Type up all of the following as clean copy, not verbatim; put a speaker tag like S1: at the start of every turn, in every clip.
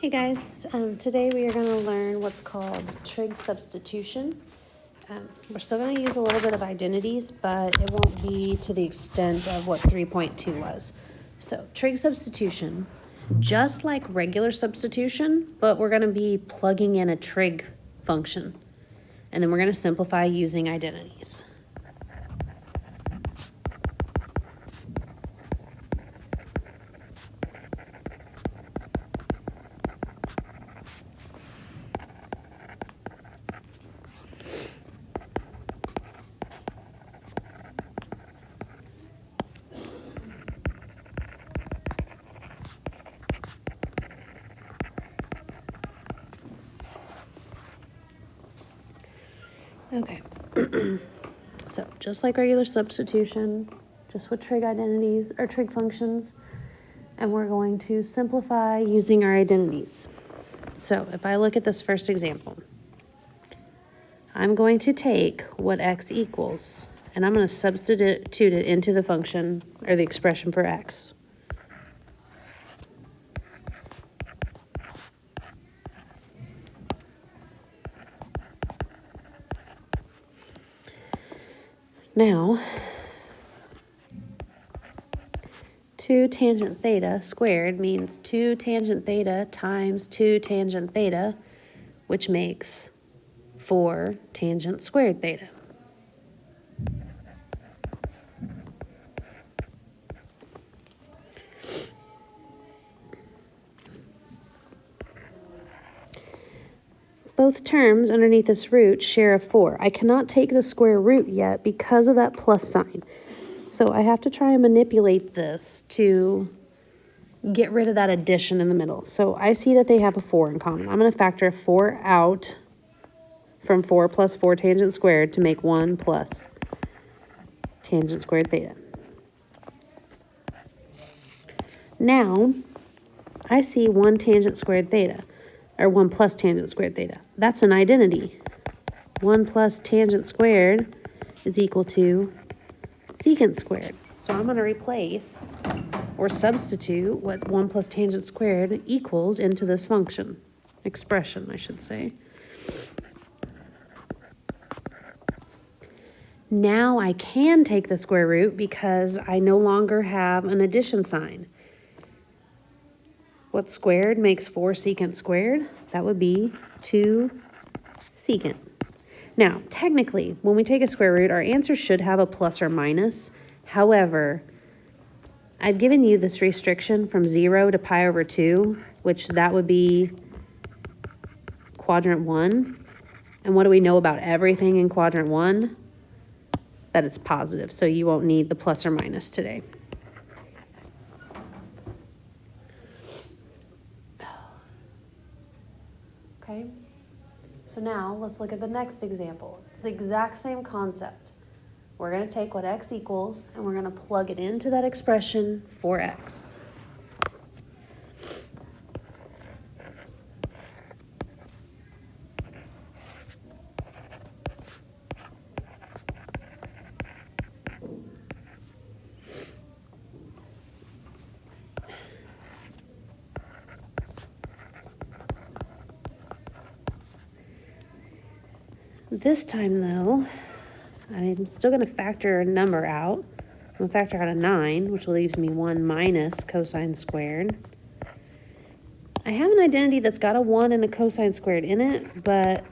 S1: Hey guys, today we are going to learn what's called trig substitution. We're still going to use a little bit of identities, but it won't be to the extent of what 3.2 was. So trig substitution, just like regular substitution, but we're going to be plugging in a trig function. And then we're going to simplify using identities. Okay, so just like regular substitution, just with trig identities or trig functions, and we're going to simplify using our identities. So if I look at this first example, I'm going to take what x equals, and I'm going to substitute it into the function or the expression for x. Now, 2 tangent theta squared means 2 tangent theta times 2 tangent theta, which makes 4 tangent squared theta. Both terms underneath this root share a 4. I cannot take the square root yet because of that plus sign. So I have to try and manipulate this to get rid of that addition in the middle. So I see that they have a 4 in common. I'm going to factor a 4 out from 4 plus 4 tangent squared to make 1 plus tangent squared theta. Now, I see 1 tangent squared theta, or 1 plus tangent squared theta. That's an identity. 1 plus tangent squared is equal to secant squared. So I'm going to replace or substitute what 1 plus tangent squared equals into this function. Expression, I should say. Now I can take the square root because I no longer have an addition sign. What squared makes 4 secant squared? That would be 2 secant. Now, technically, when we take a square root, our answer should have a plus or minus. However, I've given you this restriction from 0 to pi over 2, which that would be quadrant 1. And what do we know about everything in quadrant 1? That it's positive, so you won't need the plus or minus today. Okay, so now let's look at the next example. It's the exact same concept. We're going to take what x equals and we're going to plug it into that expression for x. This time though, I'm still going to factor a number out. I'm going to factor out a 9, which leaves me 1 minus cosine squared. I have an identity that's got a 1 and a cosine squared in it, but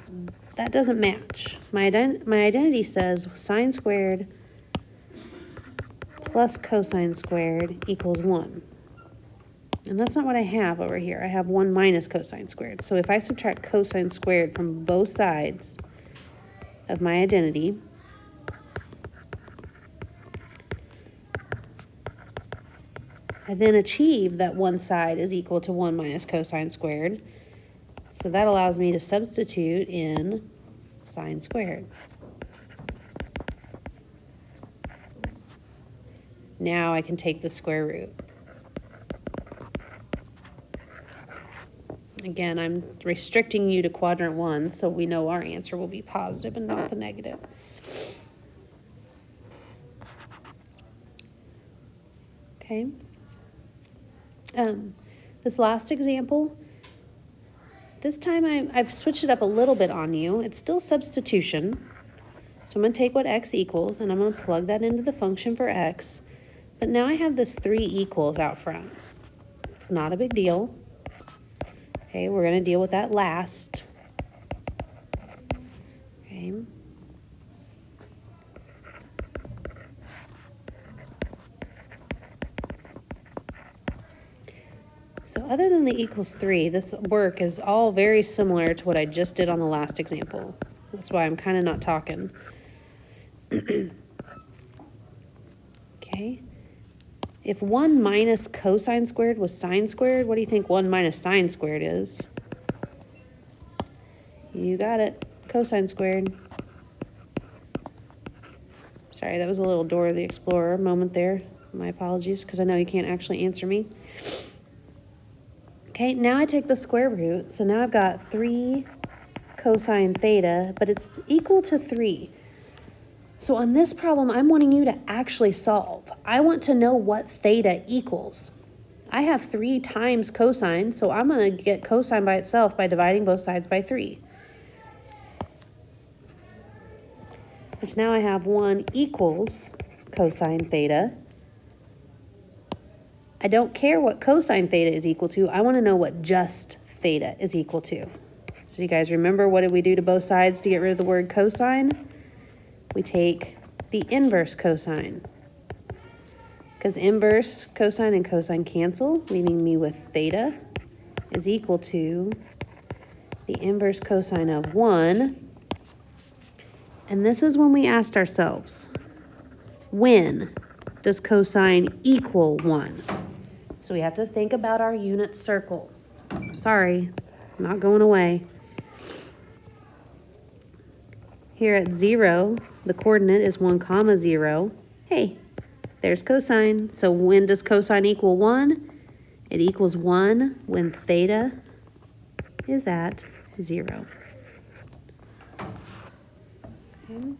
S1: that doesn't match. My identity says sine squared plus cosine squared equals 1. And that's not what I have over here. I have 1 minus cosine squared. So if I subtract cosine squared from both sides of my identity, I then achieve that one side is equal to 1 minus cosine squared. So that allows me to substitute in sine squared. Now I can take the square root. Again, I'm restricting you to quadrant 1, so we know our answer will be positive and not the negative. Okay. This last example, This time I've switched it up a little bit on you. It's still substitution. So I'm going to take what x equals, and I'm going to plug that into the function for x. But now I have this 3 equals out front. It's not a big deal. Okay, we're going to deal with that last. Okay. So other than the equals 3, this work is all very similar to what I just did on the last example. That's why I'm kind of not talking. Okay. If 1 minus cosine squared was sine squared, what do you think 1 minus sine squared is? You got it. Cosine squared. Sorry, that was a little Dora the Explorer moment there. My apologies, because I know you can't actually answer me. Okay, now I take the square root. So now I've got 3 cosine theta, but it's equal to 3. So on this problem, I'm wanting you to actually solve. I want to know what theta equals. I have 3 times cosine, so I'm going to get cosine by itself by dividing both sides by 3. Which now I have 1 equals cosine theta. I don't care what cosine theta is equal to. I want to know what just theta is equal to. So you guys remember, what did we do to both sides to get rid of the word cosine? We take the inverse cosine. Because inverse cosine and cosine cancel, leaving me with theta is equal to the inverse cosine of 1. And this is when we asked ourselves, when does cosine equal 1? So we have to think about our unit circle. Sorry, not going away. Here at 0, the coordinate is 1, 0. Hey, there's cosine. So when does cosine equal 1? It equals 1 when theta is at 0. Okay.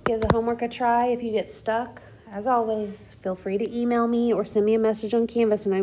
S1: Give the homework a try. If you get stuck, as always, feel free to email me or send me a message on Canvas, and I